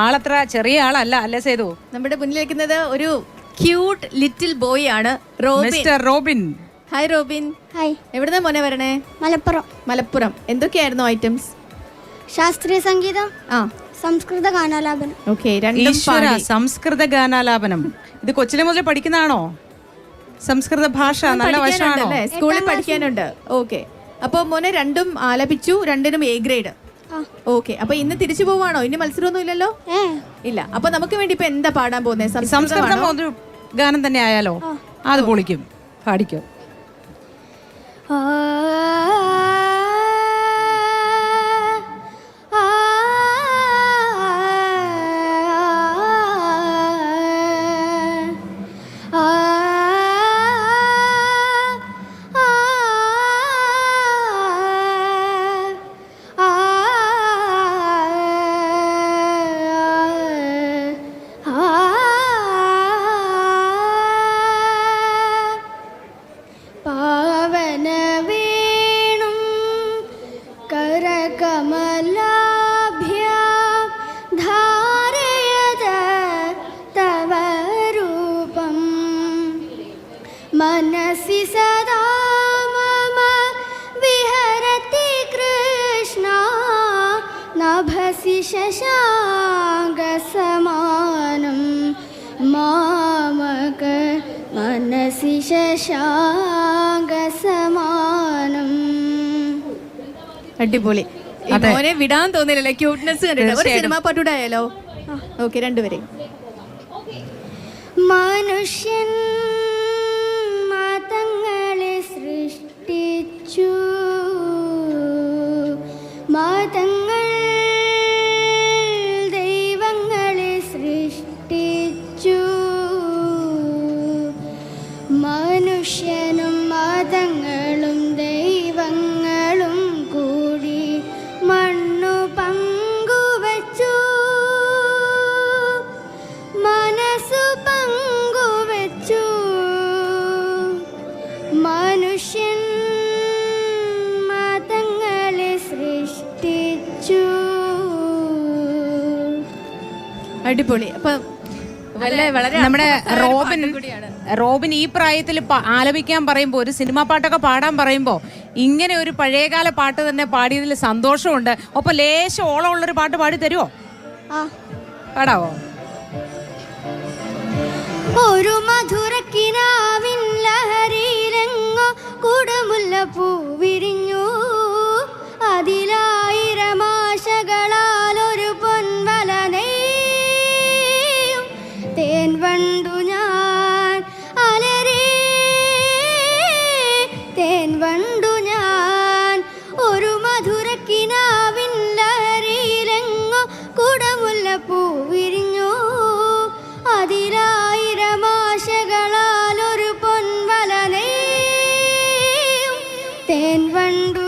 ആളത്ര ചെറിയ ആളല്ല അല്ലേ സേതു? നമ്മുടെ മുന്നിലിരിക്കുന്നത് ഒരു ക്യൂട്ട് ലിറ്റിൽ ബോയ് ആണ്, Robin. Mister Robin. Hi Robin. Hi. എവിടുന്നാ മോനെ വരണേ? മലപ്പുറം. മലപ്പുറം. എന്തൊക്കെയായിരുന്നു ഐറ്റംസ്? ശാസ്ത്രീയ സംഗീതം, ആ, സംസ്കൃത ഗാനാലാപനം. ഓക്കെ. ഈശ്വര, സംസ്കൃത ഗാനാലാപനം. ഇത് കൊച്ചിലെ മുതൽ പഠിക്കുന്നതാണോ? സംസ്കൃത ഭാഷ നല്ല വശമാണോ? സ്കൂളിൽ പഠിക്കാനുണ്ട്. ഓക്കെ. അപ്പൊ മോനെ രണ്ടും ആലപിച്ചു, രണ്ടിനും എ ഗ്രേഡ്. ഓക്കെ. അപ്പൊ ഇന്ന് തിരിച്ചു പോവാണോ? ഇനി മത്സരമൊന്നും ഇല്ലല്ലോ? ഇല്ല. അപ്പൊ നമുക്ക് വേണ്ടി ഇപ്പൊ എന്താ പാടാൻ പോകുന്നത്? സംസ്കൃതം ഒരു ഗാനം തന്നെ ആയാലോ? അത് പൊളിക്കും, പാടിക്കോ. मनसि सदा मम विहरति कृष्णा नभसि शशाङ्कसमानं मामक मनसि शशाङ्कसमानम्. അടിപൊളി. മോനെ വിടാൻ തോന്നില്ലല്ലേ? ക്യൂട്ട്നെസ് കണ്ടിട്ട് ഒരു സിനിമ പാട്ടൂടെ ആയാലോ? ഓക്കെ, രണ്ടുപേരെ. മനുഷ്യൻ മതങ്ങളെ സൃഷ്ടിച്ചു, മതങ്ങൾ ദൈവങ്ങളെ സൃഷ്ടിച്ചു, മനുഷ്യനും മതങ്ങളും ദൈവങ്ങളും കൂടി മണ്ണു പങ്കുവച്ചു, മനസ്സു പങ്കുവച്ചു, മനുഷ്യൻ മതങ്ങളെ സൃഷ്ടിച്ചു. അടിപൊളി. അപ്പൊ നമ്മുടെ റോബിൻ ഈ പ്രായത്തിൽ ആലപിക്കാൻ പറയുമ്പോ, ഒരു സിനിമാ പാട്ടൊക്കെ പാടാൻ പറയുമ്പോ ഇങ്ങനെ ഒരു പഴയകാല പാട്ട് തന്നെ പാടിയതിൽ സന്തോഷമുണ്ട്. ഒപ്പം ലേശം ഓളം ഉള്ളൊരു പാട്ട് പാടി തരുമോ? പാടാവോ? ഒരു മധുരക്കിനാവിൻ ലഹരിയിലെങ്ങോ കുടമുല്ല പൂവിരിഞ്ഞു, അതിലായിരമാശകളാൽ ഒരു പൊൻവല നെയ്യും തേൻ വണ്ടു ഞാൻ അലരേ, തേൻ വണ്ടു ഞാൻ. ഒരു മധുരക്കിനാവിൻ ലഹരിയിലെങ്ങോ കുടമുല്ല പൂവിരിഞ്ഞു, അതിലായിരമാശകളാൽ ഒരു പൊൻവല നെയ്യും തേൻ വണ്ടു